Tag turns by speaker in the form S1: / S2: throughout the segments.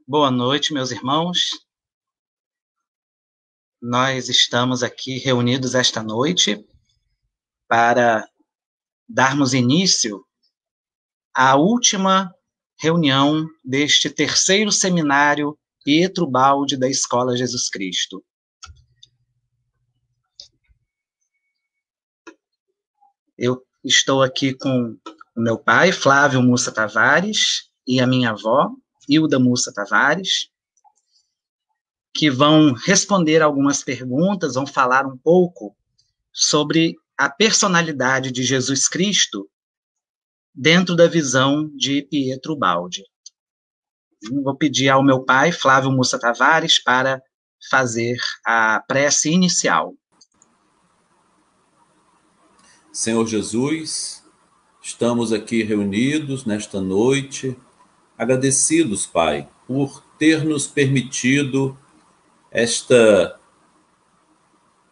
S1: Boa noite, meus irmãos. Nós estamos aqui reunidos esta noite para darmos início à última reunião deste terceiro seminário Pietro Baldi da Escola Jesus Cristo. Eu estou aqui com o meu pai, Flávio Mussa Tavares, e a minha avó, Hilda Mussa Tavares, que vão responder algumas perguntas, vão falar um pouco sobre a personalidade de Jesus Cristo dentro da visão de Pietro Baldi. Vou pedir ao meu pai, Flávio Mussa Tavares, para fazer a prece inicial.
S2: Senhor Jesus, estamos aqui reunidos nesta noite, agradecidos, Pai, por ter nos permitido esta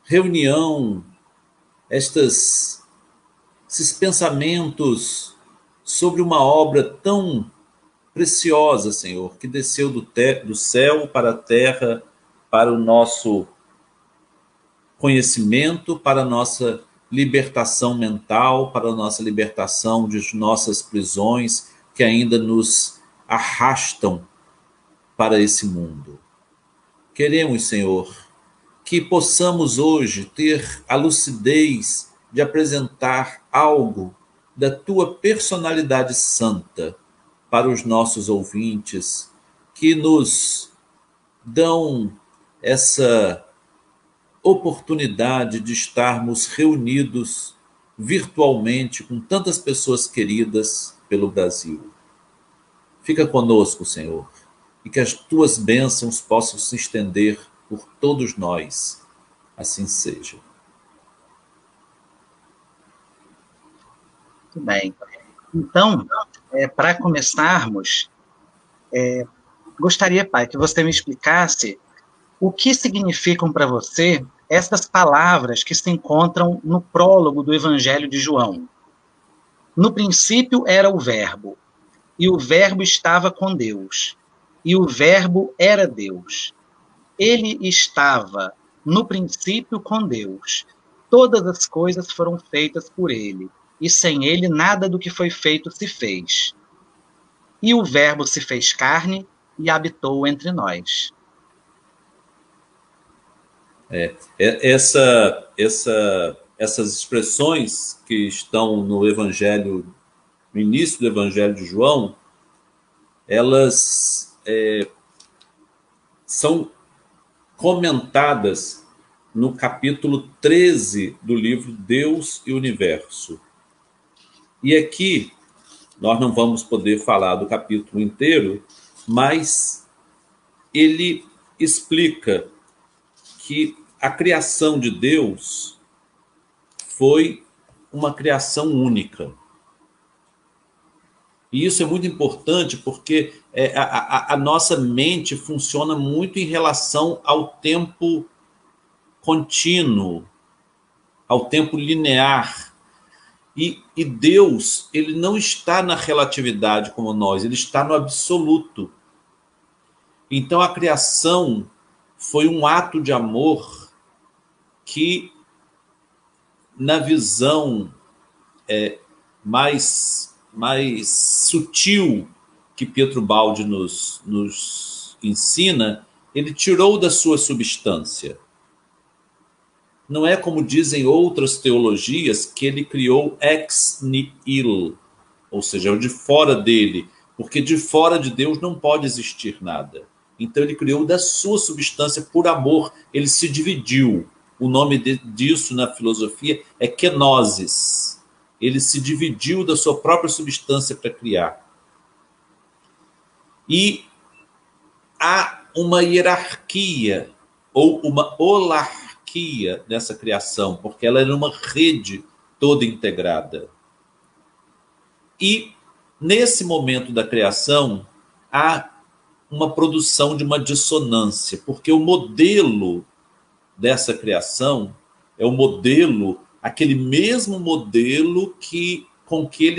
S2: reunião, esses pensamentos sobre uma obra tão preciosa, Senhor, que desceu do céu para a terra, para o nosso conhecimento, para a nossa libertação mental, para a nossa libertação de nossas prisões que ainda nos arrastam para esse mundo. Queremos, Senhor, que possamos hoje ter a lucidez de apresentar algo da tua personalidade santa para os nossos ouvintes, que nos dão essa oportunidade de estarmos reunidos virtualmente com tantas pessoas queridas pelo Brasil. Fica conosco, Senhor, e que as tuas bênçãos possam se estender por todos nós. Assim seja.
S1: Muito bem. Então, para começarmos, gostaria, pai, que você me explicasse o que significam para você essas palavras que se encontram no prólogo do Evangelho de João. No princípio era o Verbo, e o Verbo estava com Deus, e o Verbo era Deus. Ele estava no princípio com Deus. Todas as coisas foram feitas por ele, e sem ele nada do que foi feito se fez. E o Verbo se fez carne e habitou entre nós.
S2: Essas expressões que estão no Evangelho, no início do Evangelho de João, elas são comentadas no capítulo 13 do livro Deus e Universo. E aqui nós não vamos poder falar do capítulo inteiro, mas ele explica que a criação de Deus foi uma criação única. E isso é muito importante porque a nossa mente funciona muito em relação ao tempo contínuo, ao tempo linear. E Deus, ele não está na relatividade como nós, ele está no absoluto. Então a criação foi um ato de amor que, na visão mais sutil que Pietro Baldi nos ensina, ele tirou da sua substância. Não é como dizem outras teologias, que ele criou ex nihilo, ou seja, de fora dele, porque de fora de Deus não pode existir nada. Então ele criou da sua substância por amor, ele se dividiu. O nome disso na filosofia é kenosis. Ele se dividiu da sua própria substância para criar. E há uma hierarquia ou uma holarquia nessa criação, porque ela era uma rede toda integrada. E nesse momento da criação há uma produção de uma dissonância, porque o modelo dessa criação é o modelo, aquele mesmo modelo com que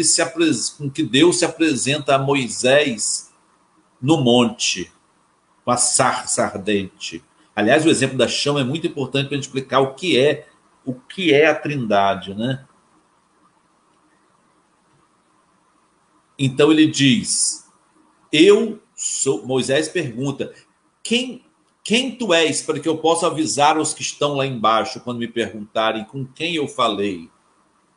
S2: Deus se apresenta a Moisés no monte. com a sarça ardente. Aliás, o exemplo da chama é muito importante para explicar o que é a Trindade, né? Então ele diz: eu sou. Moisés pergunta: quem tu és, para que eu possa avisar os que estão lá embaixo quando me perguntarem com quem eu falei?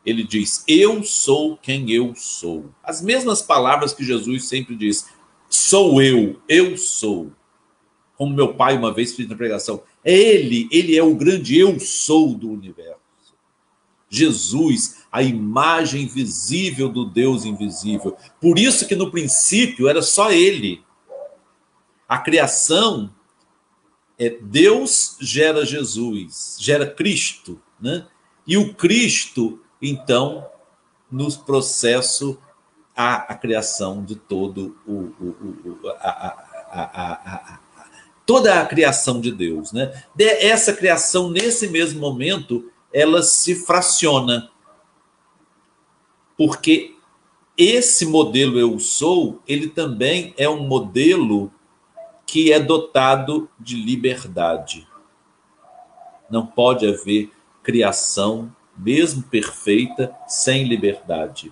S2: Ele diz: eu sou quem eu sou. As mesmas palavras que Jesus sempre diz: sou eu sou. Como meu pai uma vez fez na pregação. Ele é o grande eu sou do universo. Jesus, a imagem visível do Deus invisível. Por isso que no princípio era só ele. A criação Deus gera Jesus, gera Cristo, né? E o Cristo, então, nos processo a criação de todo toda a criação de Deus, né? Essa criação, nesse mesmo momento, ela se fraciona, porque esse modelo eu sou, ele também é um modelo que é dotado de liberdade. Não pode haver criação, mesmo perfeita, sem liberdade.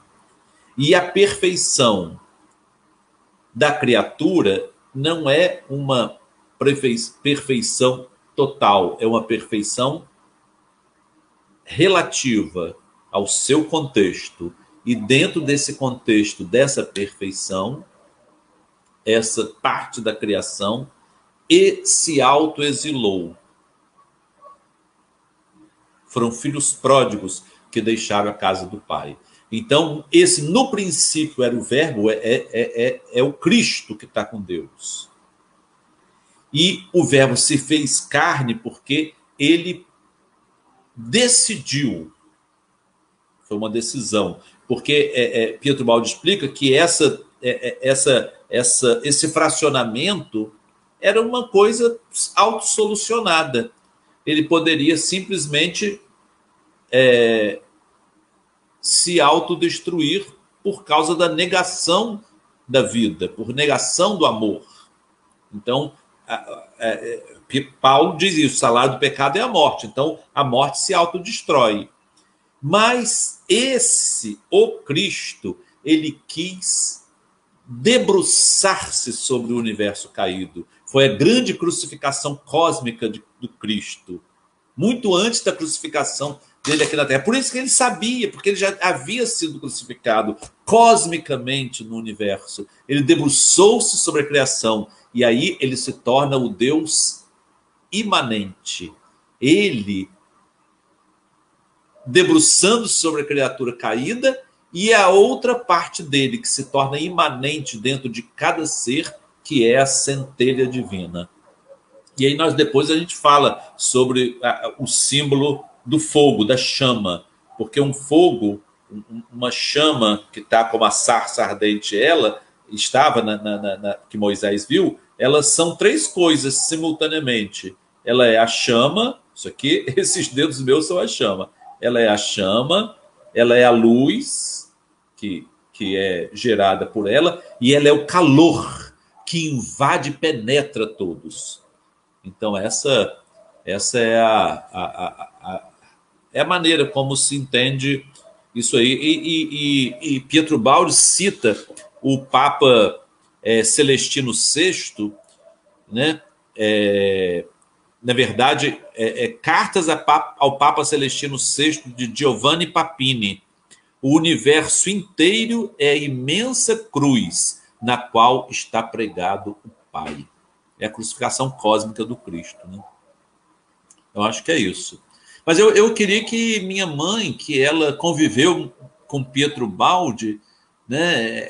S2: E a perfeição da criatura não é uma perfeição total, é uma perfeição relativa ao seu contexto. E dentro desse contexto, dessa perfeição, essa parte da criação se autoexilou. Foram filhos pródigos que deixaram a casa do pai. Então, esse no princípio era o verbo, é o Cristo que está com Deus. E o verbo se fez carne porque ele decidiu. Foi uma decisão. Porque Pietro Baldi explica que esse fracionamento era uma coisa autossolucionada. Ele poderia simplesmente se autodestruir por causa da negação da vida, por negação do amor. Então, Paulo diz isso: o salário do pecado é a morte. Então, a morte se autodestrói. Mas o Cristo, ele quis debruçar-se sobre o universo caído. Foi a grande crucificação cósmica do Cristo, muito antes da crucificação dele aqui na Terra. Por isso que ele sabia, porque ele já havia sido crucificado cosmicamente no universo. Ele debruçou-se sobre a criação, e aí ele se torna o Deus imanente. Ele debruçando-se sobre a criatura caída, e a outra parte dele, que se torna imanente dentro de cada ser, que é a centelha divina. E aí depois a gente fala sobre o símbolo do fogo, da chama, porque um fogo, uma chama que está como a sarça ardente, ela estava que Moisés viu, elas são três coisas simultaneamente. Ela é a chama, isso aqui, esses dedos meus são a chama. Ela é a chama, ela é a luz, que é gerada por ela, e ela é o calor que invade e penetra todos. Então, essa é a maneira como se entende isso aí. E Pietro Baldi cita o Papa Celestino VI, né? Na verdade, cartas ao Papa Celestino VI de Giovanni Papini. O universo inteiro é a imensa cruz na qual está pregado o Pai. É a crucificação cósmica do Cristo, né? Eu acho que é isso. Mas eu queria que minha mãe, que ela conviveu com Pietro Baldi, né,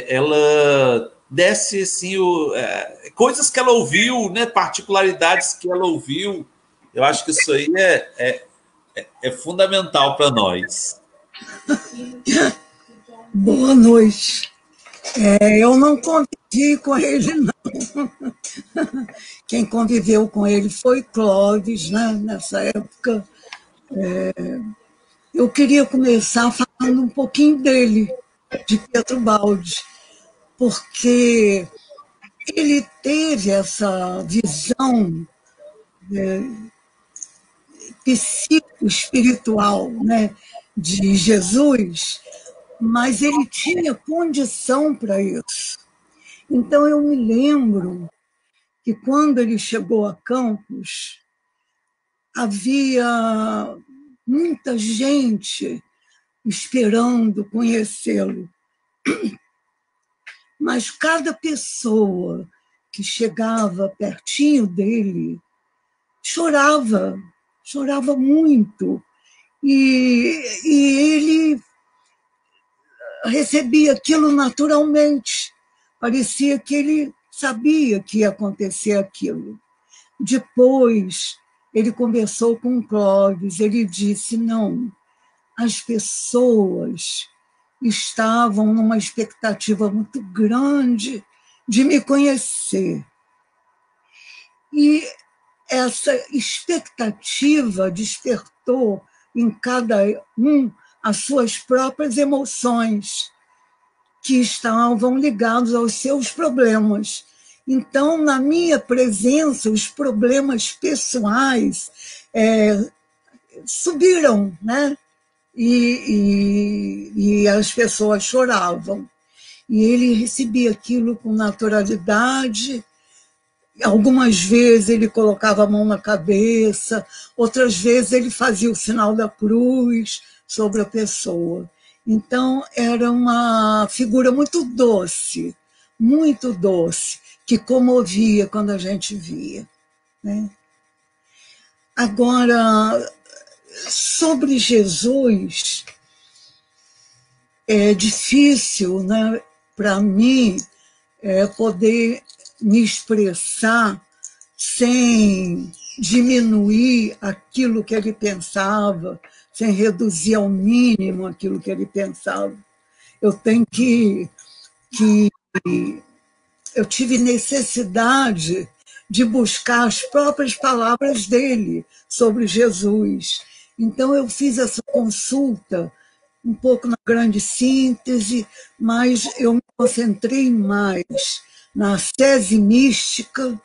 S2: ela desse assim, coisas que ela ouviu, né, particularidades que ela ouviu. Eu acho que isso aí é fundamental para nós.
S3: Boa noite. Eu não convivi com ele, não. Quem conviveu com ele foi Clóvis, né, nessa época. Eu queria começar falando um pouquinho dele, de Pietro Baldi, porque ele teve essa visão psicoespiritual, né, de Jesus, mas ele tinha condição para isso. Então, eu me lembro que quando ele chegou a Campos, havia muita gente esperando conhecê-lo, mas cada pessoa que chegava pertinho dele chorava, chorava muito, e ele recebia aquilo naturalmente, parecia que ele sabia que ia acontecer aquilo. Depois, ele conversou com o Clóvis, ele disse, não, as pessoas estavam numa expectativa muito grande de me conhecer. E essa expectativa despertou em cada um as suas próprias emoções, que estavam ligados aos seus problemas. Então, na minha presença, os problemas pessoais subiram, né? E as pessoas choravam. E ele recebia aquilo com naturalidade. Algumas vezes ele colocava a mão na cabeça, outras vezes ele fazia o sinal da cruz sobre a pessoa. Então, era uma figura muito doce, que comovia quando a gente via, né? Agora, sobre Jesus, é difícil, né, para mim poder me expressar sem diminuir aquilo que ele pensava, sem reduzir ao mínimo aquilo que ele pensava. Eu tenho eu tive necessidade de buscar as próprias palavras dele sobre Jesus. Então, eu fiz essa consulta um pouco na grande síntese, mas eu me concentrei mais na Sese Mística,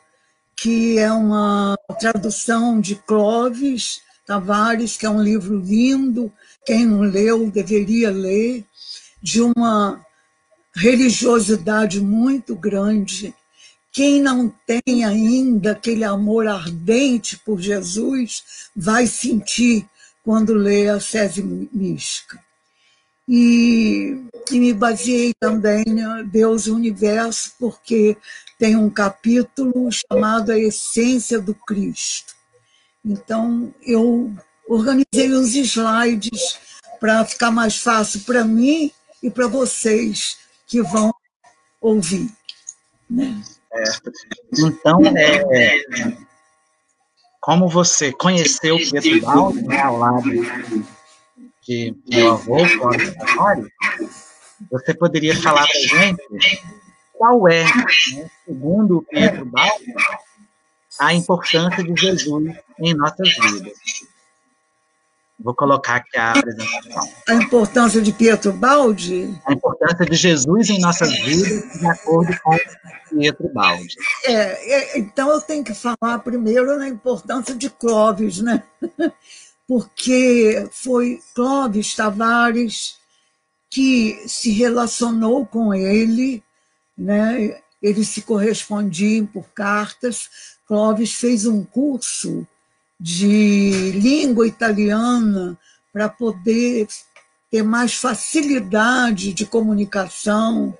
S3: que é uma tradução de Clóvis Tavares, que é um livro lindo, quem não leu deveria ler, de uma religiosidade muito grande. Quem não tem ainda aquele amor ardente por Jesus vai sentir quando lê a Sese Mística. E me baseei também em Deus e o Universo, porque tem um capítulo chamado A Essência do Cristo. Então, eu organizei os slides para ficar mais fácil para mim e para vocês que vão ouvir, né?
S1: Então, como você conheceu Pietro Baldi, né, ao lado de meu avô, Clóvis Tavares, você poderia falar para a gente qual é, né, segundo Pietro Baldi, a importância de Jesus em nossas vidas. Vou colocar aqui a apresentação.
S3: A importância de Pietro Baldi?
S1: A importância de Jesus em nossas vidas, de acordo com Pietro Baldi.
S3: Então eu tenho que falar primeiro na importância de Clóvis, né? Porque foi Clóvis Tavares que se relacionou com ele, né? Eles se correspondiam por cartas. Clóvis fez um curso de língua italiana para poder ter mais facilidade de comunicação.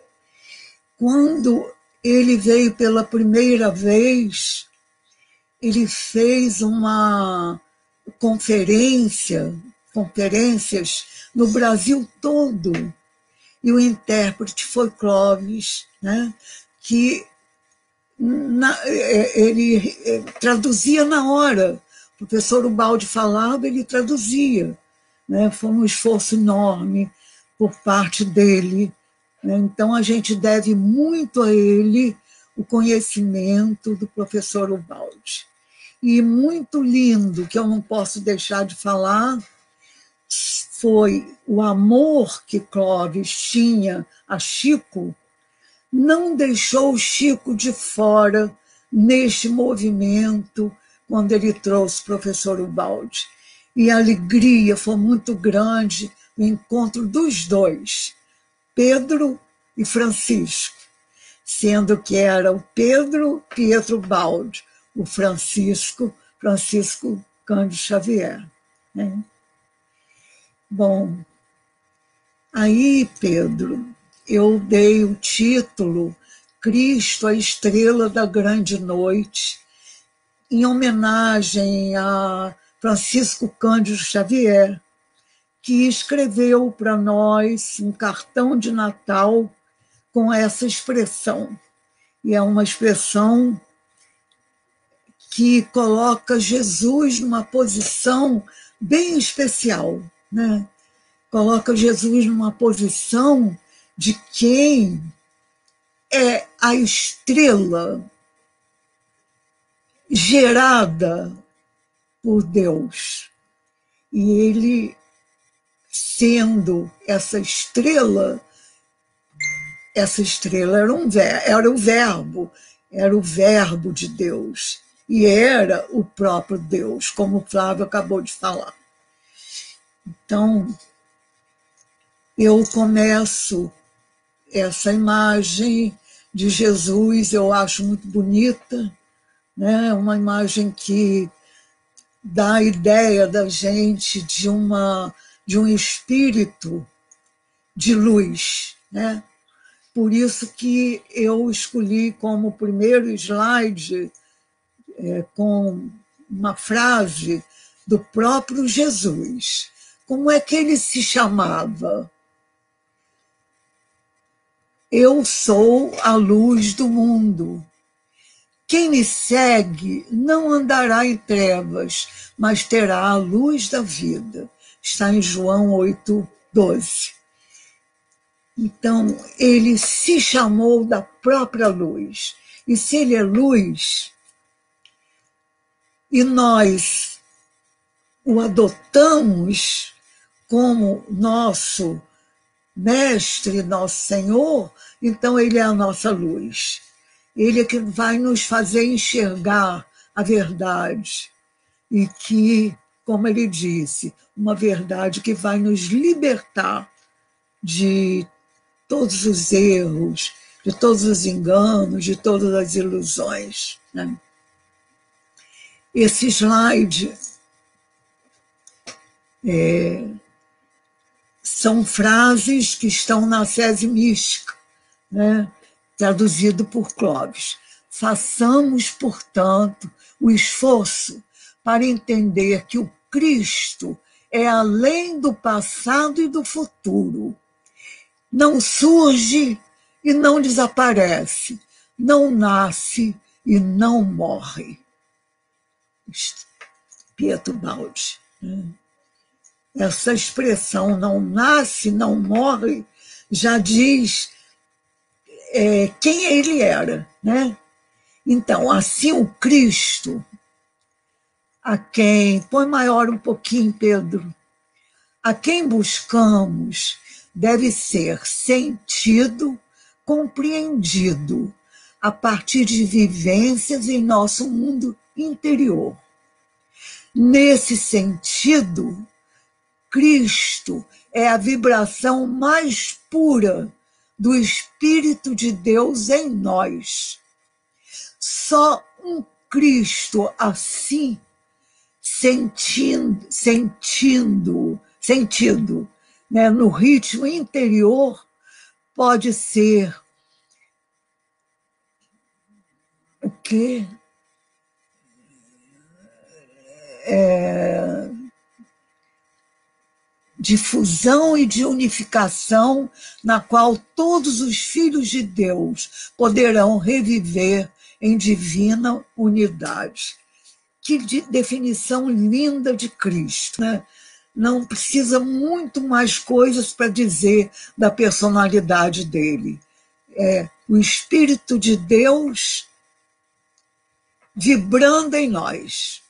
S3: Quando ele veio pela primeira vez, ele fez uma conferências no Brasil todo, e o intérprete foi Clóvis, né, que ele traduzia na hora. O professor Ubaldi falava, ele traduzia, né? Foi um esforço enorme por parte dele, né? Então, a gente deve muito a ele o conhecimento do professor Ubaldi. E muito lindo, que eu não posso deixar de falar, foi o amor que Clóvis tinha a Chico, não deixou o Chico de fora neste movimento quando ele trouxe o professor Ubaldi. E a alegria foi muito grande no encontro dos dois, Pedro e Francisco, sendo que era o Pedro Pietro Baldi, o Francisco Cândido Xavier. Né? Bom, aí, Pedro, eu dei o título Cristo, a Estrela da Grande Noite, em homenagem a Francisco Cândido Xavier, que escreveu para nós um cartão de Natal com essa expressão. E é uma expressão que coloca Jesus numa posição bem especial, né? Coloca Jesus numa posição de quem é a estrela gerada por Deus. E ele, sendo essa estrela era o verbo de Deus, e era o próprio Deus, como o Flávio acabou de falar. Então, eu começo essa imagem de Jesus, eu acho muito bonita, né? Uma imagem que dá a ideia da gente de um espírito de luz, né? Por isso que eu escolhi como primeiro slide com uma frase do próprio Jesus. Como é que ele se chamava? Eu sou a luz do mundo. Quem me segue não andará em trevas, mas terá a luz da vida. Está em João 8:12. Então, ele se chamou da própria luz. E se ele é luz, e nós o adotamos como nosso mestre, nosso Senhor, então ele é a nossa luz. Ele é que vai nos fazer enxergar a verdade. E que, como ele disse, uma verdade que vai nos libertar de todos os erros, de todos os enganos, de todas as ilusões. Né? Esse slide são frases que estão na Sese Mística, né? Traduzido por Clóvis. Façamos, portanto, o esforço para entender que o Cristo é além do passado e do futuro. Não surge e não desaparece, não nasce e não morre. Pietro Baldi. Essa expressão não nasce, não morre, já diz quem ele era, né? Então, assim o Cristo, a quem... Põe maior um pouquinho, Pedro. A quem buscamos deve ser sentido, compreendido, a partir de vivências em nosso mundo interior. Nesse sentido, Cristo é a vibração mais pura do Espírito de Deus em nós. Só um Cristo assim, sentido, né, no ritmo interior, pode ser o quê? De fusão e de unificação, na qual todos os filhos de Deus poderão reviver em divina unidade. Que definição linda de Cristo, né? Não precisa muito mais coisas para dizer da personalidade dele. O Espírito de Deus vibrando em nós.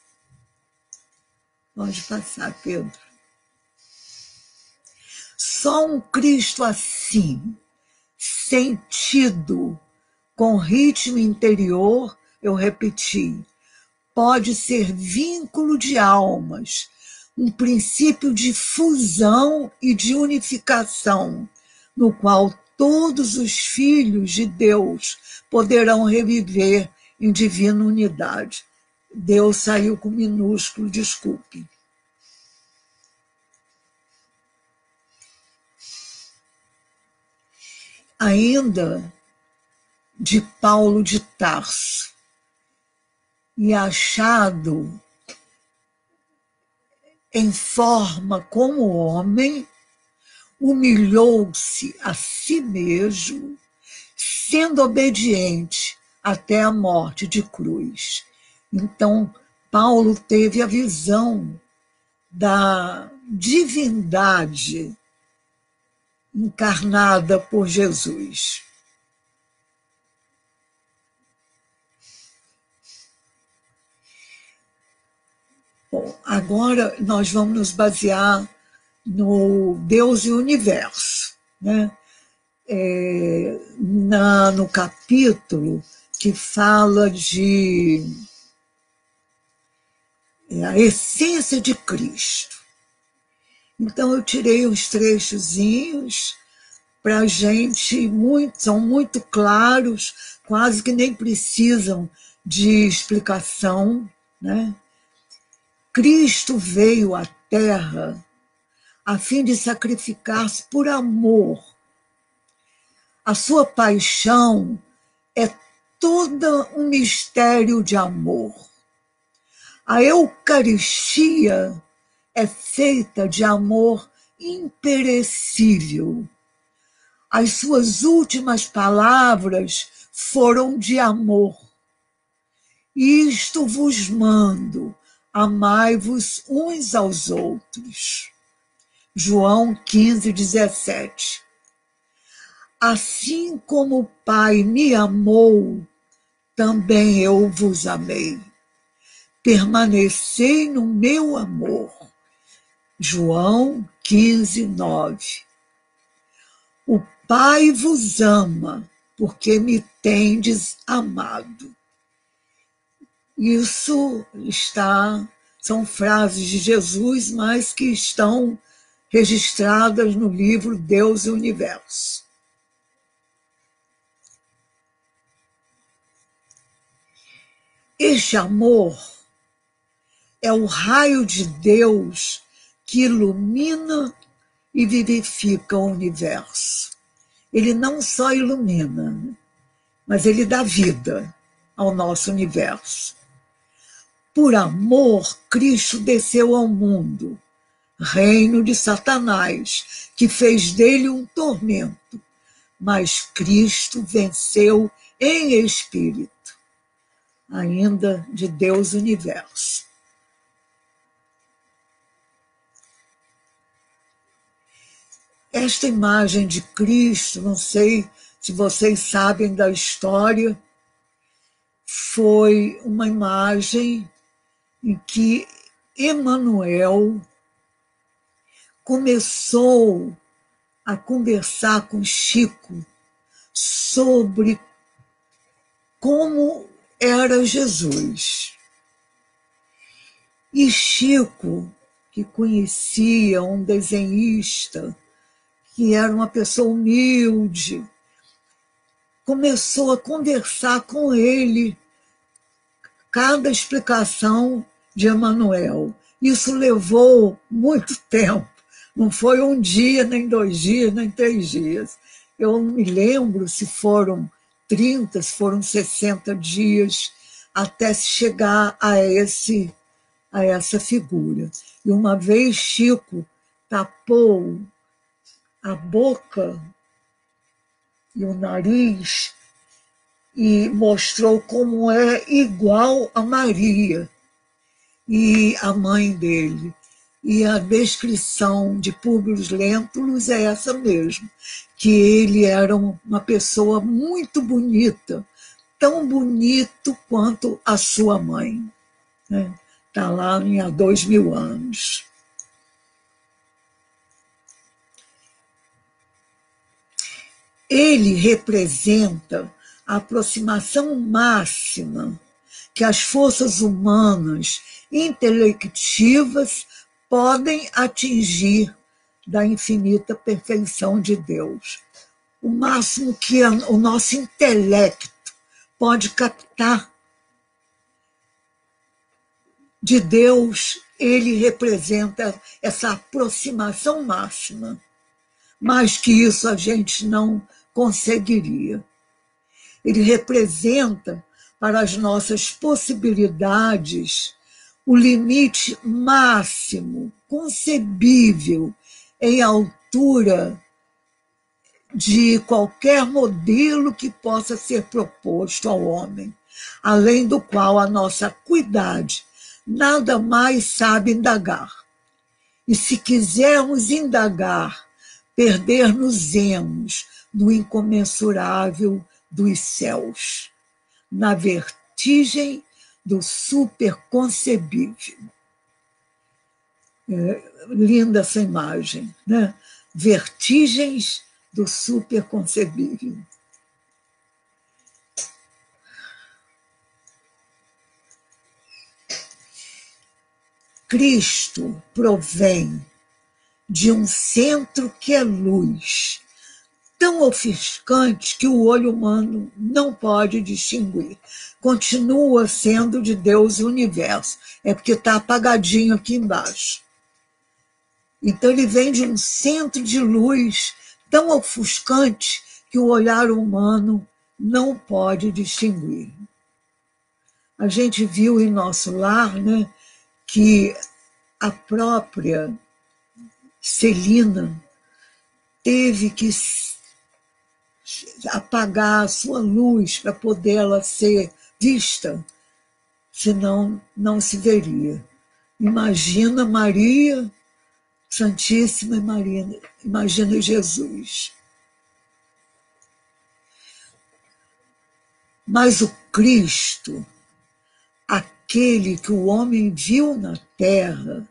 S3: Pode passar, Pedro. Só um Cristo assim, sentido, com ritmo interior, eu repeti, pode ser vínculo de almas, um princípio de fusão e de unificação, no qual todos os filhos de Deus poderão reviver em divina unidade. Deus saiu com minúsculo, desculpe. Ainda de Paulo de Tarso, e achado em forma como homem, humilhou-se a si mesmo, sendo obediente até a morte de cruz. Então, Paulo teve a visão da divindade encarnada por Jesus. Bom, agora nós vamos nos basear no Deus e o Universo, né? No capítulo que fala de a essência de Cristo. Então eu tirei uns trechozinhos para a gente, são muito claros, quase que nem precisam de explicação, né? Cristo veio à Terra a fim de sacrificar-se por amor. A sua paixão é todo um mistério de amor. A Eucaristia é feita de amor imperecível. As suas últimas palavras foram de amor. Isto vos mando, amai-vos uns aos outros. João 15:17. Assim como o Pai me amou, também eu vos amei. Permanecei no meu amor. João 15:9. O Pai vos ama, porque me tendes amado. Isso são frases de Jesus, mas que estão registradas no livro Deus e o Universo. Este amor é o raio de Deus que ilumina e vivifica o universo. Ele não só ilumina, mas ele dá vida ao nosso universo. Por amor, Cristo desceu ao mundo, reino de Satanás, que fez dele um tormento, mas Cristo venceu em espírito, ainda de Deus Universo. Esta imagem de Cristo, não sei se vocês sabem da história, foi uma imagem em que Emmanuel começou a conversar com Chico sobre como era Jesus. E Chico, que conhecia um desenhista, que era uma pessoa humilde, começou a conversar com ele cada explicação de Emmanuel. Isso levou muito tempo, não foi um dia, nem 2 dias, nem 3 dias. Eu não me lembro se foram 30, se foram 60 dias, até se chegar a essa figura. E uma vez Chico tapou a boca e o nariz e mostrou como é igual a Maria e a mãe dele. E a descrição de Públio Lentulus é essa mesmo, que ele era uma pessoa muito bonita, tão bonito quanto a sua mãe. Está lá há 2000 anos. Ele representa a aproximação máxima que as forças humanas intelectivas podem atingir da infinita perfeição de Deus. O máximo que o nosso intelecto pode captar de Deus, ele representa essa aproximação máxima. Mais que isso a gente não conseguiria. Ele representa para as nossas possibilidades o limite máximo concebível em altura de qualquer modelo que possa ser proposto ao homem, além do qual a nossa acuidade nada mais sabe indagar. E se quisermos indagar, perder-nos-emos no incomensurável dos céus, na vertigem do superconcebível. Linda essa imagem, né? Vertigens do superconcebível. Cristo provém de um centro que é luz, tão ofuscante que o olho humano não pode distinguir. Continua sendo de Deus o universo, é porque está apagadinho aqui embaixo. Então ele vem de um centro de luz tão ofuscante que o olhar humano não pode distinguir. A gente viu em nosso lar, né, que a própria Celina teve que apagar a sua luz para poder ela ser vista, senão não se veria. Imagina Maria Santíssima e Maria, imagina Jesus. Mas o Cristo, aquele que o homem viu na terra,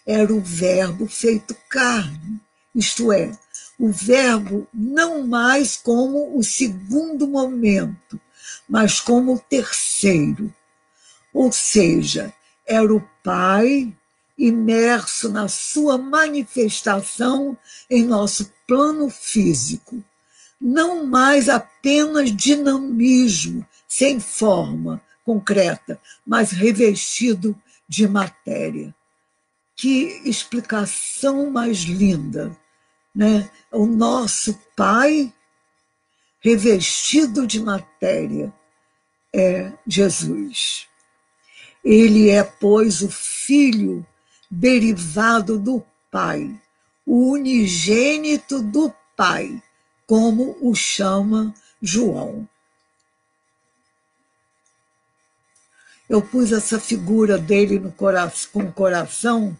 S3: era o Verbo feito carne, isto é, o Verbo não mais como o segundo momento, mas como o terceiro. Ou seja, era o Pai imerso na sua manifestação em nosso plano físico. Não mais apenas dinamismo, sem forma concreta, mas revestido de matéria. Que explicação mais linda, né? O nosso Pai revestido de matéria é Jesus. Ele é, pois, o Filho derivado do Pai, o unigênito do Pai, como o chama João. Eu pus essa figura dele com o coração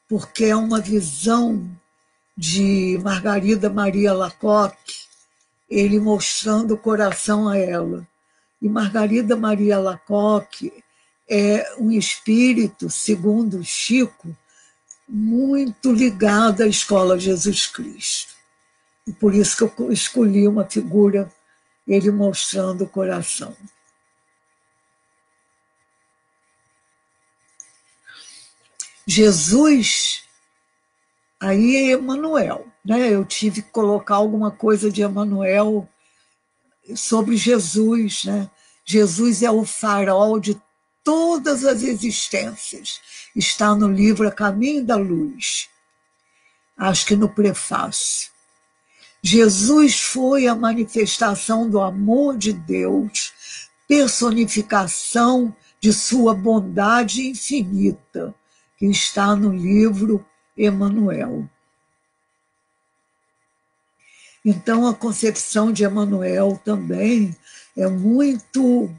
S3: porque é uma visão de Margarida Maria Alacoque, ele mostrando o coração a ela. E Margarida Maria Alacoque é um espírito, segundo Chico, muito ligado à Escola Jesus Cristo. E por isso que eu escolhi uma figura, ele mostrando o coração. Jesus, aí é Emanuel, né? Eu tive que colocar alguma coisa de Emanuel sobre Jesus, né? Jesus é o farol de todas as existências. Está no livro A Caminho da Luz, acho que no prefácio. Jesus foi a manifestação do amor de Deus, personificação de sua bondade infinita, que está no livro Emanuel. Então, a concepção de Emanuel também é muito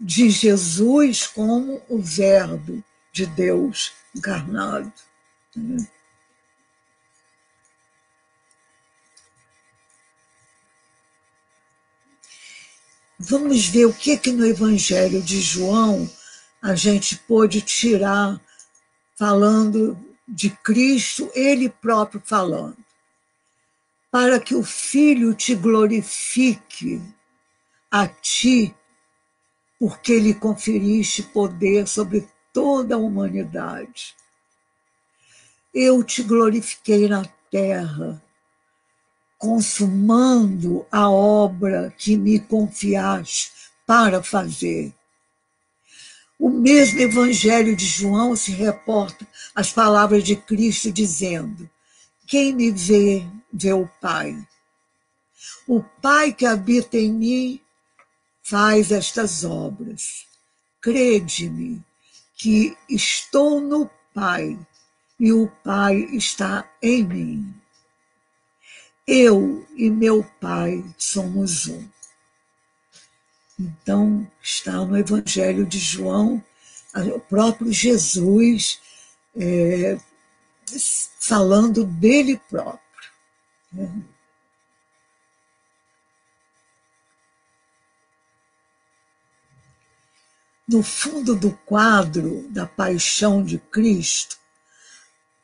S3: de Jesus como o Verbo de Deus encarnado. Vamos ver o que no Evangelho de João a gente pôde tirar falando de Cristo, ele próprio falando. para que o Filho te glorifique a ti, porque lhe conferiste poder sobre toda a humanidade. Eu te glorifiquei na terra, consumando a obra que me confiaste para fazer. O mesmo Evangelho de João se reporta às palavras de Cristo dizendo: quem me vê, vê o Pai. O Pai que habita em mim faz estas obras. Crede-me que estou no Pai e o Pai está em mim. Eu e meu Pai somos um. Então, está no Evangelho de João, o próprio Jesus falando dele próprio. No fundo do quadro da paixão de Cristo,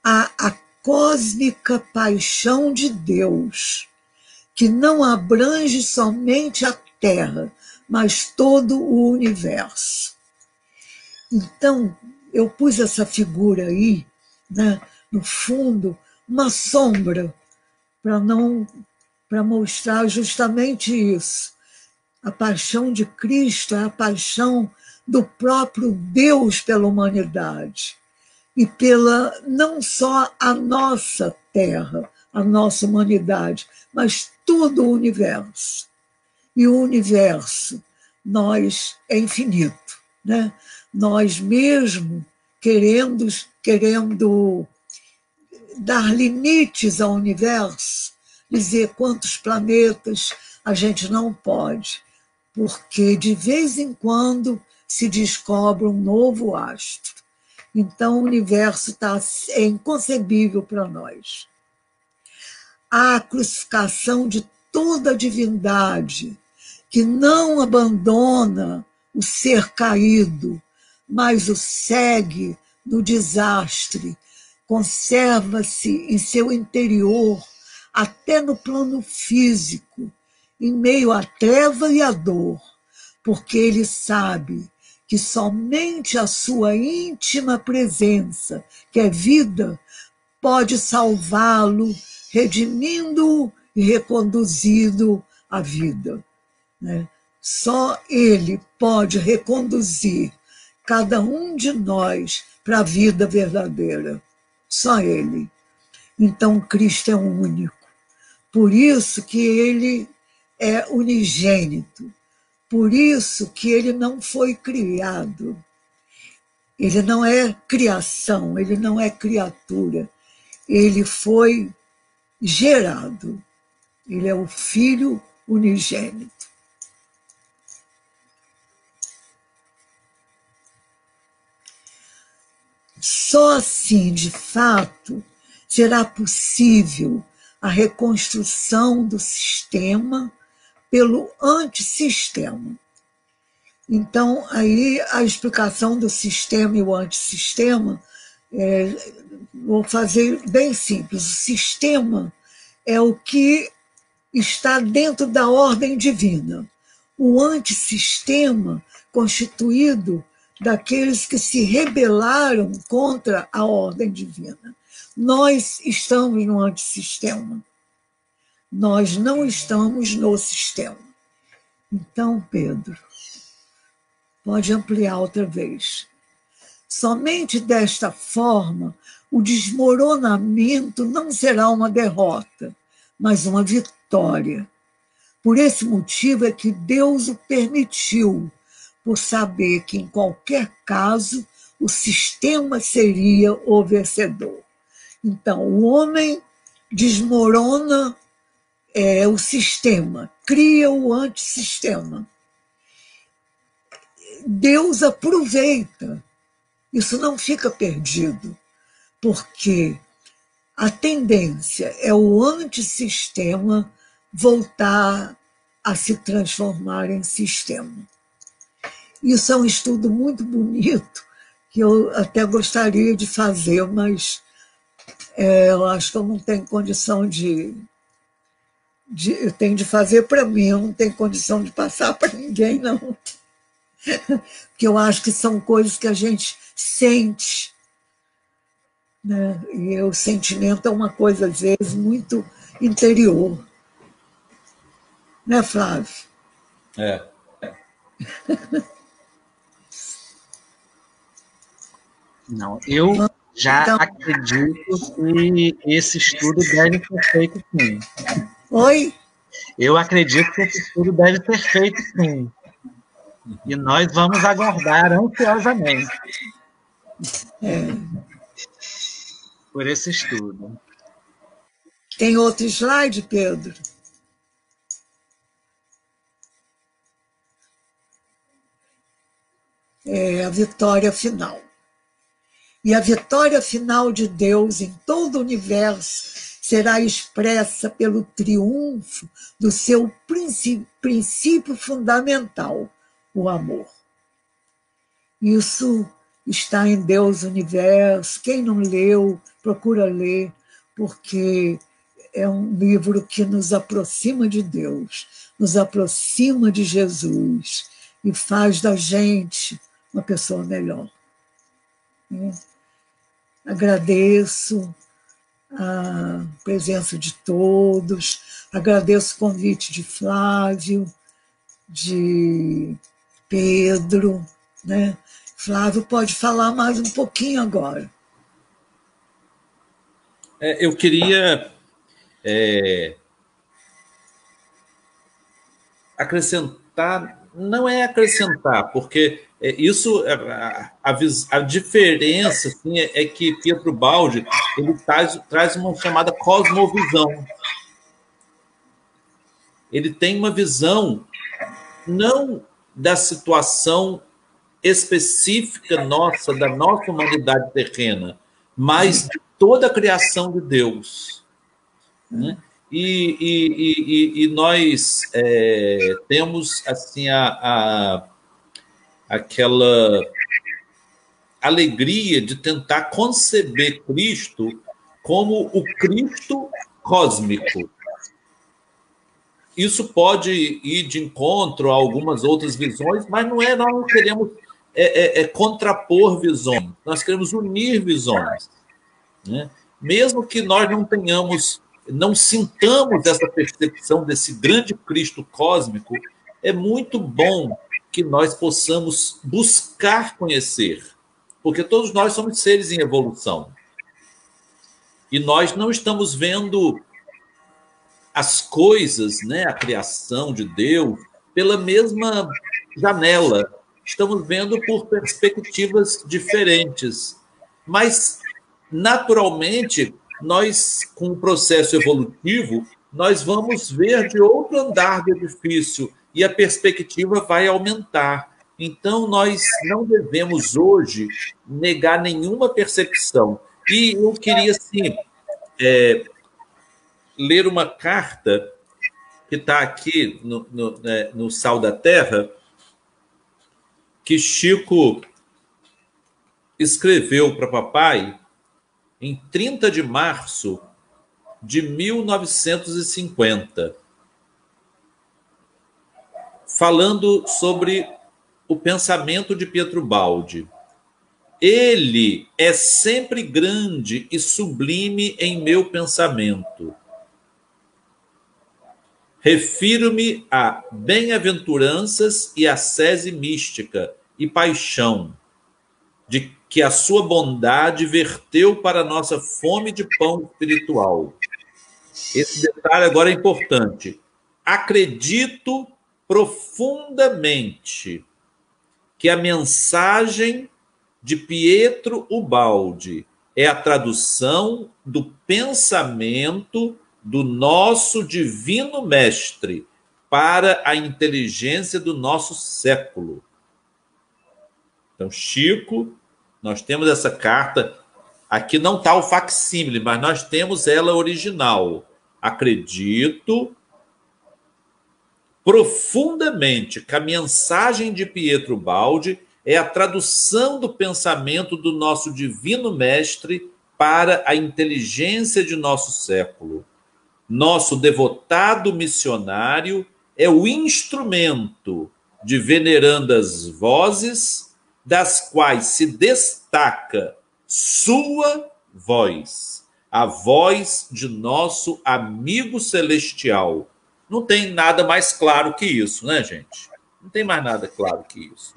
S3: há a cósmica paixão de Deus, que não abrange somente a Terra, mas todo o universo. Então, eu pus essa figura aí, né, no fundo, uma sombra, para mostrar justamente isso. A paixão de Cristo é a paixão do próprio Deus pela humanidade e pela não só a nossa Terra, a nossa humanidade, mas todo o universo. E o universo, é infinito, né? Nós mesmo querendo dar limites ao universo, dizer quantos planetas a gente não pode, porque de vez em quando se descobre um novo astro. Então o universo é inconcebível para nós. A crucificação de toda a divindade, que não abandona o ser caído, mas o segue no desastre, conserva-se em seu interior, até no plano físico, em meio à treva e à dor, porque ele sabe que somente a sua íntima presença, que é vida, pode salvá-lo, redimindo-o e reconduzindo à vida. Né? Só ele pode reconduzir cada um de nós para a vida verdadeira. Só ele. Então, Cristo é único. Por isso que ele é unigênito. Por isso que ele não foi criado. Ele não é criação, ele não é criatura. Ele foi gerado. Ele é o Filho unigênito. Só assim, de fato, será possível a reconstrução do sistema pelo antissistema. Então, aí a explicação do sistema e o antissistema, vou fazer bem simples. O sistema é o que está dentro da ordem divina. O antissistema, constituído daqueles que se rebelaram contra a ordem divina. Nós estamos no antissistema. Nós não estamos no sistema. Então, Pedro, pode ampliar outra vez. Somente desta forma, o desmoronamento não será uma derrota, mas uma vitória. Por esse motivo é que Deus o permitiu, por saber que, em qualquer caso, o sistema seria o vencedor. Então, o homem desmorona o sistema, cria o antissistema. Deus aproveita, isso não fica perdido, porque a tendência é o antissistema voltar a se transformar em sistema. Isso é um estudo muito bonito, que eu até gostaria de fazer, mas eu acho que eu não tenho condição de eu tenho de fazer para mim, eu não tenho condição de passar para ninguém, não. Porque eu acho que são coisas que a gente sente, né? E o sentimento é uma coisa, às vezes, muito interior. Né, Flávio?
S2: É.
S1: Não, eu já
S3: Então,
S1: acredito que esse estudo deve ser feito sim.
S3: oi?
S1: Eu acredito que esse estudo deve ser feito sim. E nós vamos aguardar ansiosamente por esse estudo.
S3: Tem outro slide, Pedro? É a vitória final. E a vitória final de Deus em todo o universo será expressa pelo triunfo do seu princípio fundamental, o amor. Isso está em Deus Universo. Quem não leu, procura ler, porque é um livro que nos aproxima de Deus, nos aproxima de Jesus e faz da gente uma pessoa melhor. Agradeço a presença de todos, agradeço o convite de Flávio, de Pedro, né? Flávio pode falar mais um pouquinho agora.
S2: Eu queria acrescentar, não é acrescentar, porque isso, a diferença assim, é que Pietro Baldi ele traz uma chamada cosmovisão. Ele tem uma visão não da situação específica nossa, da nossa humanidade terrena, mas de toda a criação de Deus. Né? E nós temos assim aquela alegria de tentar conceber Cristo como o Cristo cósmico. Isso pode ir de encontro a algumas outras visões, mas nós não queremos contrapor visões, nós queremos unir visões. Né? Mesmo que nós não sintamos essa percepção desse grande Cristo cósmico, é muito bom que nós possamos buscar conhecer, porque todos nós somos seres em evolução. E nós não estamos vendo as coisas, né, a criação de Deus, pela mesma janela. Estamos vendo por perspectivas diferentes. Mas, naturalmente, nós, com o processo evolutivo, nós vamos ver de outro andar do edifício e a perspectiva vai aumentar. Então, nós não devemos hoje negar nenhuma percepção. E eu queria, assim, ler uma carta que está aqui no Sal da Terra, que Chico escreveu para papai em 30 de março de 1950, falando sobre o pensamento de Pietro Baldi. Ele é sempre grande e sublime em meu pensamento. Refiro-me a bem-aventuranças e ascese mística e paixão, de que a sua bondade verteu para a nossa fome de pão espiritual. Esse detalhe agora é importante. Acredito profundamente que a mensagem de Pietro Ubaldi é a tradução do pensamento do nosso divino mestre para a inteligência do nosso século. Então, Chico, nós temos essa carta, aqui não está o facsímile, mas nós temos ela original. Acredito profundamente que a mensagem de Pietro Baldi é a tradução do pensamento do nosso divino mestre para a inteligência de nosso século. Nosso devotado missionário é o instrumento de venerandas vozes, das quais se destaca sua voz, a voz de nosso amigo celestial. Não tem nada mais claro que isso, né, gente? Não tem mais nada claro que isso.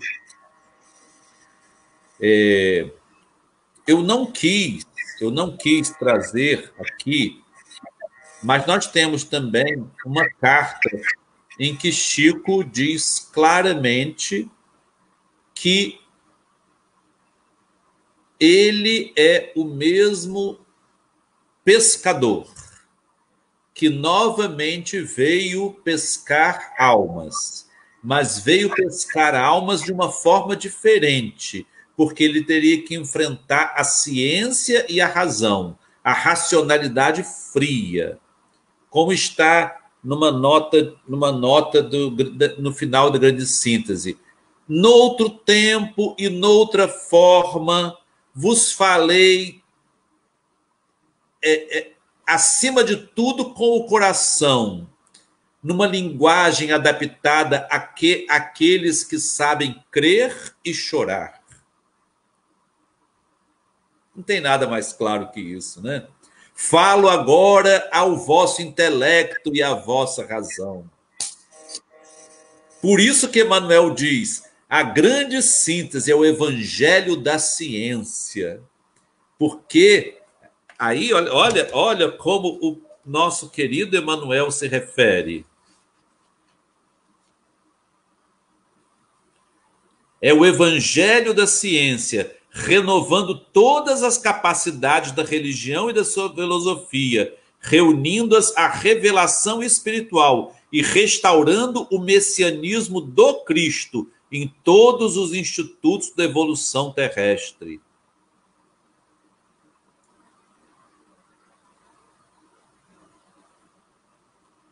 S2: Eu não quis trazer aqui, mas nós temos também uma carta em que Chico diz claramente que ele é o mesmo pescador que novamente veio pescar almas, mas veio pescar almas de uma forma diferente, porque ele teria que enfrentar a ciência e a razão, a racionalidade fria, como está numa nota no final da grande síntese. Noutro tempo e noutra forma vos falei, acima de tudo, com o coração, numa linguagem adaptada àqueles que sabem crer e chorar. Não tem nada mais claro que isso, né? Falo agora ao vosso intelecto e à vossa razão. Por isso que Emmanuel diz, a grande síntese é o evangelho da ciência. Porque aí, olha como o nosso querido Emmanuel se refere. É o evangelho da ciência, renovando todas as capacidades da religião e da sua filosofia, reunindo-as à revelação espiritual e restaurando o messianismo do Cristo em todos os institutos da evolução terrestre.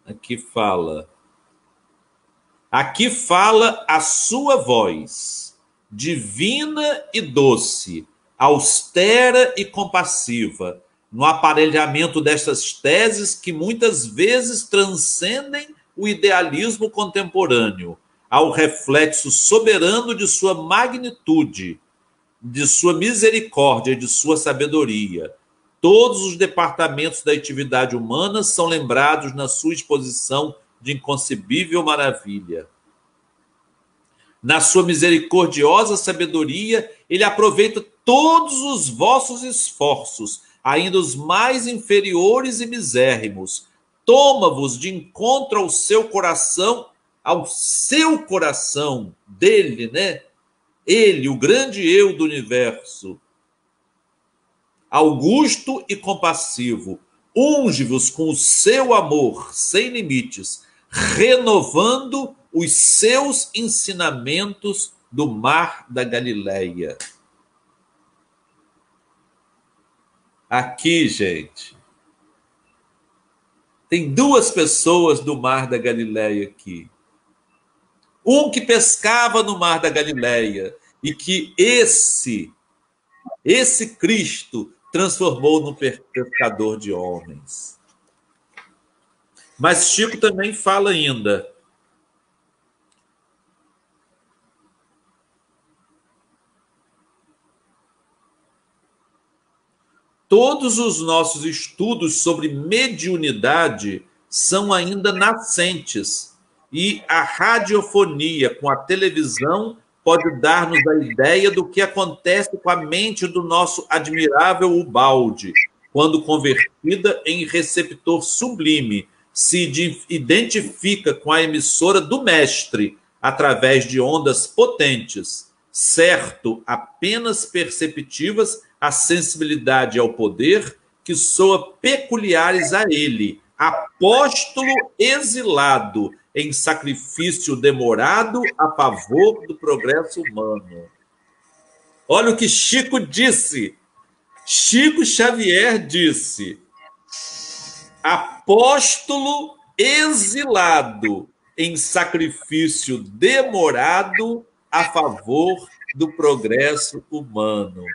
S2: Aqui fala a sua voz, divina e doce, austera e compassiva, no aparelhamento destas teses que muitas vezes transcendem o idealismo contemporâneo, ao reflexo soberano de sua magnitude, de sua misericórdia e de sua sabedoria. Todos os departamentos da atividade humana são lembrados na sua exposição de inconcebível maravilha. Na sua misericordiosa sabedoria, ele aproveita todos os vossos esforços, ainda os mais inferiores e misérrimos. Toma-vos de encontro ao seu coração dele, né? Ele, o grande eu do universo, augusto e compassivo, unge-vos com o seu amor sem limites, renovando os seus ensinamentos do mar da Galileia. Aqui, gente, tem duas pessoas do mar da Galileia aqui. Um que pescava no mar da Galileia e que esse Cristo transformou num pescador de homens. Mas Chico também fala ainda. Todos os nossos estudos sobre mediunidade são ainda nascentes e a radiofonia com a televisão pode dar-nos a ideia do que acontece com a mente do nosso admirável Ubaldi, quando convertida em receptor sublime, se identifica com a emissora do mestre através de ondas potentes, certo, apenas perceptivas à sensibilidade e ao poder que soa peculiares a ele, apóstolo exilado em sacrifício demorado a favor do progresso humano. Olha o que Chico disse. Chico Xavier disse: apóstolo exilado em sacrifício demorado a favor do progresso humano.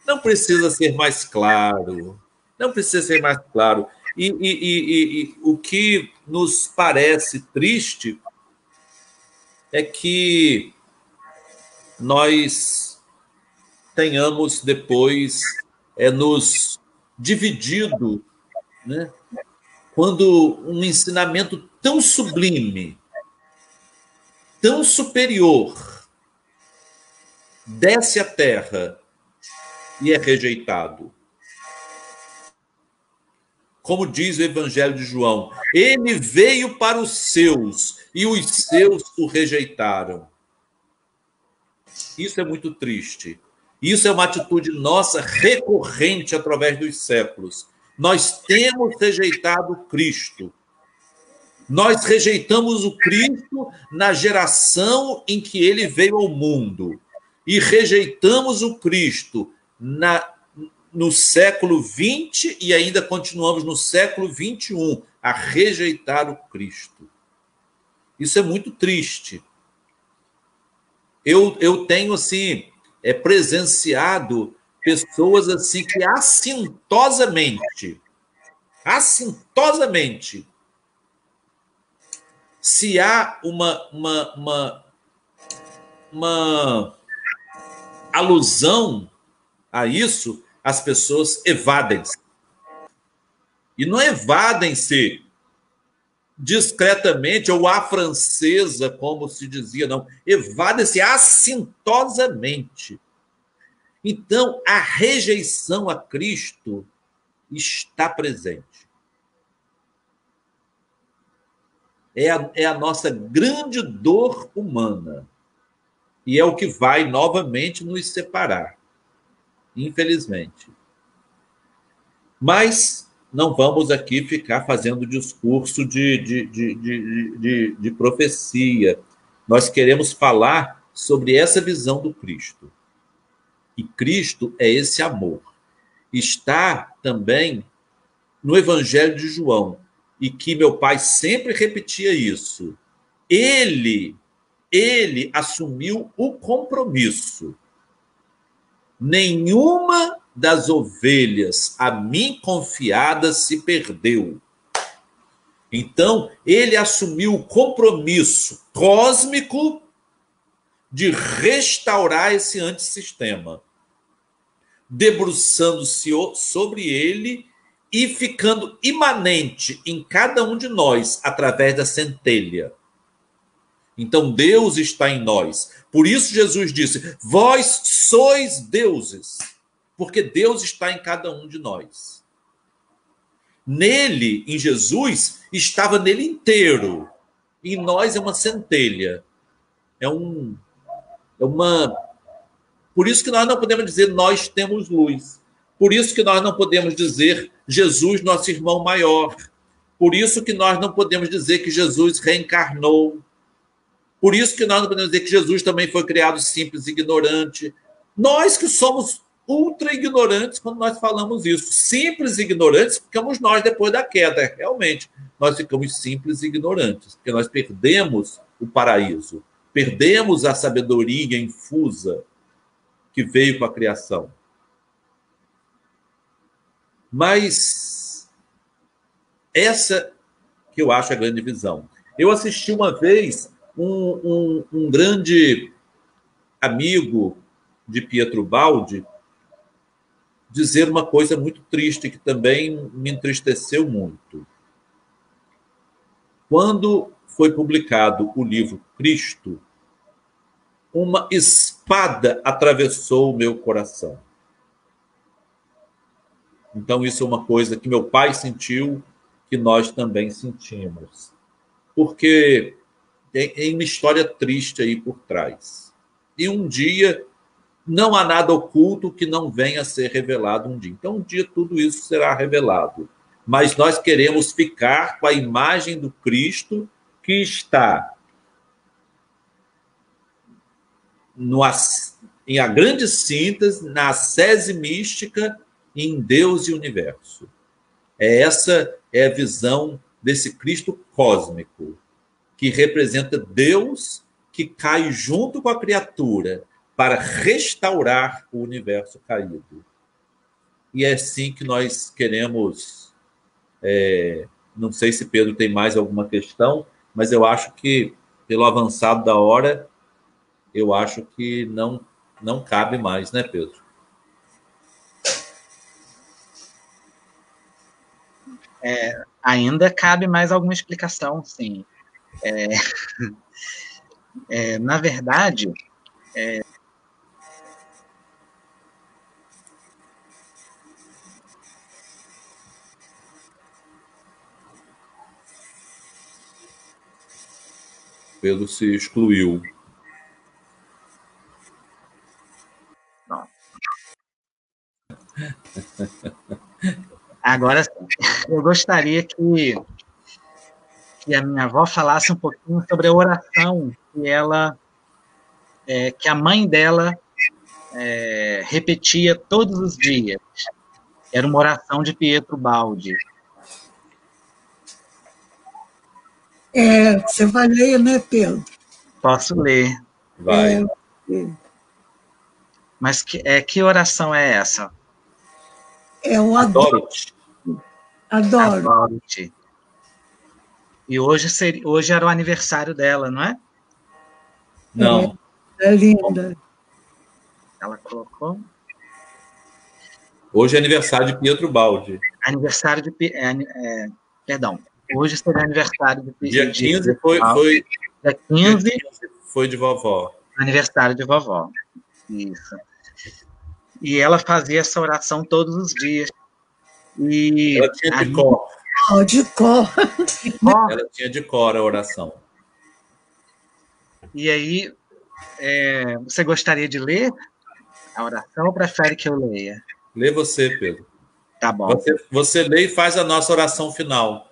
S2: Não precisa ser mais claro. Não precisa ser mais claro. E o que nos parece triste é que nós tenhamos depois nos dividido, né? Quando um ensinamento tão sublime, tão superior, desce à terra e é rejeitado. Como diz o Evangelho de João, ele veio para os seus e os seus o rejeitaram. Isso é muito triste. Isso é uma atitude nossa recorrente através dos séculos. Nós temos rejeitado Cristo. Nós rejeitamos o Cristo na geração em que ele veio ao mundo. E rejeitamos o Cristo no século XX e ainda continuamos no século XXI a rejeitar o Cristo. Isso é muito triste. Eu tenho, assim, presenciado pessoas assim que assintosamente, se há uma alusão a isso, as pessoas evadem-se. E não evadem-se discretamente ou à francesa, como se dizia, não. Evadem-se assintosamente. Então, a rejeição a Cristo está presente. É a nossa grande dor humana. E é o que vai novamente nos separar, infelizmente. Mas não vamos aqui ficar fazendo discurso de profecia. Nós queremos falar sobre essa visão do Cristo. E Cristo é esse amor. Está também no Evangelho de João, e que meu pai sempre repetia isso. Ele assumiu o compromisso. Nenhuma das ovelhas a mim confiadas se perdeu. Então, ele assumiu o compromisso cósmico de restaurar esse antissistema, debruçando-se sobre ele e ficando imanente em cada um de nós através da centelha. Então, Deus está em nós. Por isso, Jesus disse: vós sois deuses, porque Deus está em cada um de nós. Nele, em Jesus, estava nele inteiro. Em nós é uma centelha. Por isso que nós não podemos dizer nós temos luz. Por isso que nós não podemos dizer Jesus, nosso irmão maior. Por isso que nós não podemos dizer que Jesus reencarnou. Por isso que nós não podemos dizer que Jesus também foi criado simples e ignorante. Nós que somos ultra ignorantes quando nós falamos isso. Simples e ignorantes ficamos nós depois da queda. Realmente, nós ficamos simples e ignorantes, porque nós perdemos o paraíso. Perdemos a sabedoria infusa que veio com a criação. Mas essa que eu acho a grande visão. Eu assisti uma vez um grande amigo de Pietro Baldi dizer uma coisa muito triste, que também me entristeceu muito. Quando foi publicado o livro Cristo, uma espada atravessou o meu coração. Então, isso é uma coisa que meu pai sentiu, que nós também sentimos. Porque tem uma história triste aí por trás. E um dia, não há nada oculto que não venha a ser revelado um dia. Então, um dia tudo isso será revelado. Mas nós queremos ficar com a imagem do Cristo que está em a grande síntese, na ascese mística, em Deus e universo. Essa é a visão desse Cristo cósmico, que representa Deus que cai junto com a criatura para restaurar o universo caído. E é assim que nós queremos Não sei se Pedro tem mais alguma questão, mas eu acho que, pelo avançado da hora, eu acho que não cabe mais, né, Pedro?
S1: Ainda cabe mais alguma explicação, sim. Na verdade,
S2: Pedro se excluiu.
S1: não. Agora sim, eu gostaria que a minha avó falasse um pouquinho sobre a oração que a mãe dela repetia todos os dias. Era uma oração de Pietro Baldi.
S3: Você vai ler, né, Pedro?
S1: Posso ler.
S2: Vai.
S1: Mas que oração é essa?
S3: Eu
S2: Adoro-te.
S3: adoro.
S1: Adoro-te. E hoje era o aniversário dela, não é?
S2: Não.
S3: É linda.
S1: Ela colocou.
S2: Hoje é aniversário de Pietro Baldi.
S1: Aniversário de. Perdão. Hoje seria aniversário de.
S2: Dia 15
S1: dia
S2: foi
S1: 15
S2: foi de vovó.
S1: Aniversário de vovó. Isso. E ela fazia essa oração todos os dias. E
S2: ela tinha de cor.
S3: De cor.
S2: Ela tinha de cor a oração.
S1: E aí, você gostaria de ler a oração ou prefere que eu leia?
S2: Lê você, Pedro.
S1: Tá bom.
S2: Você lê e faz a nossa oração final.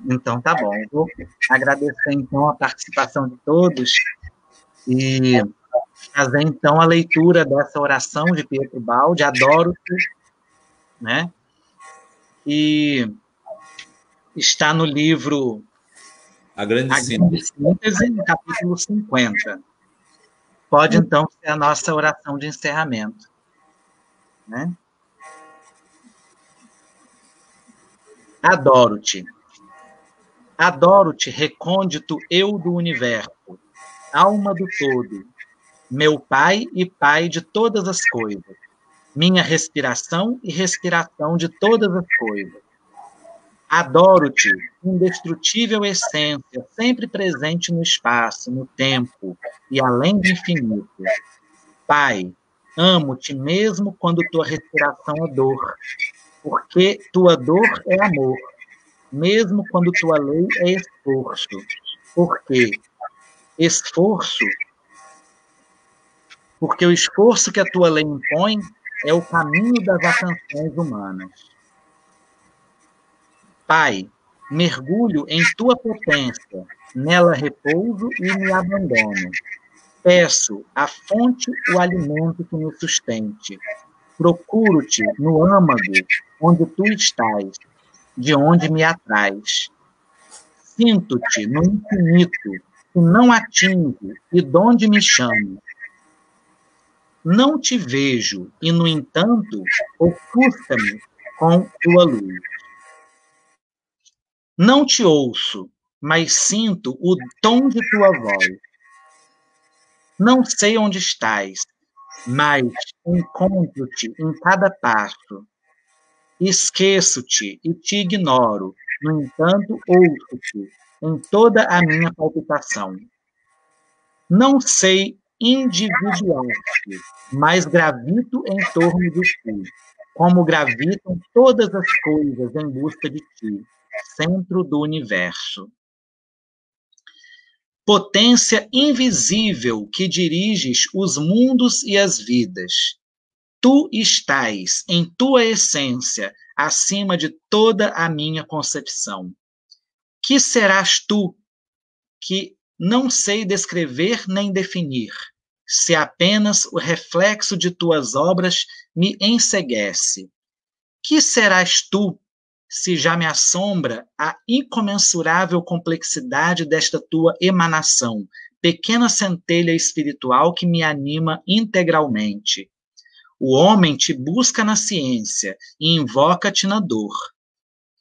S1: Então, tá bom. Vou agradecer, então, a participação de todos e fazer, então, a leitura dessa oração de Pietro Baldi, Adoro-te, né? E está no livro
S2: A Grande Síntese,
S1: no capítulo 50. Pode, então, ser a nossa oração de encerramento, né? Adoro-te. Adoro-te, recôndito eu do universo, alma do todo, meu Pai e Pai de todas as coisas, minha respiração e respiração de todas as coisas. Adoro-te, indestrutível essência, sempre presente no espaço, no tempo e além do infinito. Pai, amo-te mesmo quando tua respiração é dor, porque tua dor é amor, mesmo quando tua lei é esforço, porque o esforço que a tua lei impõe é o caminho das ascensões humanas. Pai, mergulho em tua potência, nela repouso e me abandono. Peço à fonte o alimento que me sustente. Procuro-te no âmago onde tu estás, de onde me atrais. Sinto-te no infinito, que não atingo e donde me chamo. Não te vejo e, no entanto, ofusca-me com tua luz. Não te ouço, mas sinto o tom de tua voz. Não sei onde estás, mas encontro-te em cada passo. Esqueço-te e te ignoro, no entanto, ouço-te em toda a minha palpitação. Não sei individuar-te, mas gravito em torno de ti, como gravitam todas as coisas em busca de ti, centro do universo. Potência invisível que diriges os mundos e as vidas. Tu estás, em tua essência, acima de toda a minha concepção. Que serás tu, que não sei descrever nem definir, se apenas o reflexo de tuas obras me enceguece? Que serás tu, se já me assombra a incomensurável complexidade desta tua emanação, pequena centelha espiritual que me anima integralmente? O homem te busca na ciência e invoca-te na dor.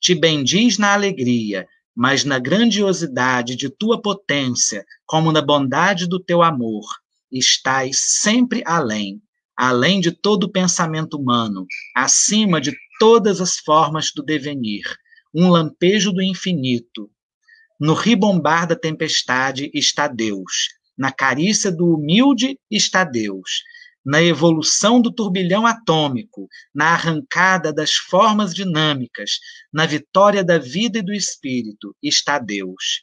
S1: te bendiz na alegria, mas na grandiosidade de tua potência, como na bondade do teu amor, estás sempre além, além de todo pensamento humano, acima de todas as formas do devenir, um lampejo do infinito. No ribombar da tempestade está Deus, na carícia do humilde está Deus, na evolução do turbilhão atômico, na arrancada das formas dinâmicas, na vitória da vida e do espírito está Deus.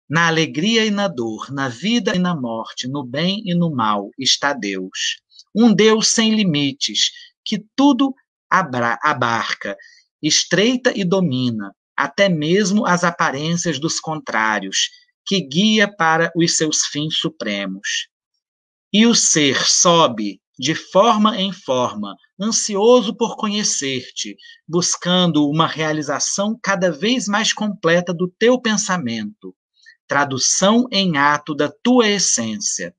S1: Na alegria e na dor, na vida e na morte, no bem e no mal está Deus. Um Deus sem limites, que tudo abarca, estreita e domina, até mesmo as aparências dos contrários, que guia para os seus fins supremos. E o ser sobe de forma em forma, ansioso por conhecer-te, buscando uma realização cada vez mais completa do teu pensamento, tradução em ato da tua essência.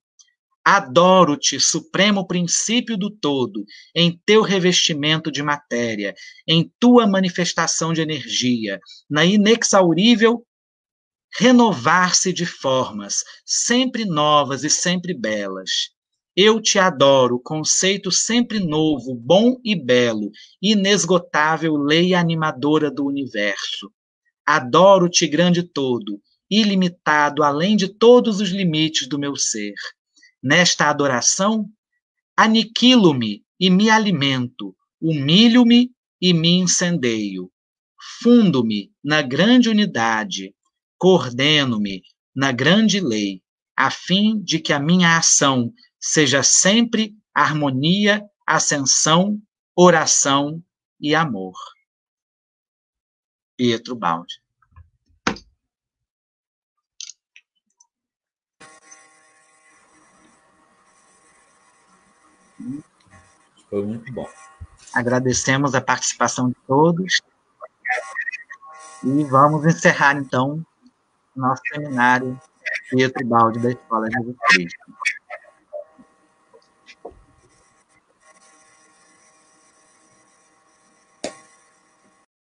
S1: Adoro-te, supremo princípio do todo, em teu revestimento de matéria, em tua manifestação de energia, na inexaurível renovar-se de formas, sempre novas e sempre belas. Eu te adoro, conceito sempre novo, bom e belo, inesgotável lei animadora do universo. Adoro-te, grande todo, ilimitado, além de todos os limites do meu ser. Nesta adoração, aniquilo-me e me alimento, humilho-me e me incendeio. Fundo-me na grande unidade, coordeno-me na grande lei, a fim de que a minha ação seja sempre harmonia, ascensão, oração e amor. Pietro Baldi.
S2: Foi muito bom.
S1: Agradecemos a participação de todos e vamos encerrar, então, nosso seminário Pietro Baldi da Escola Jesus Cristo.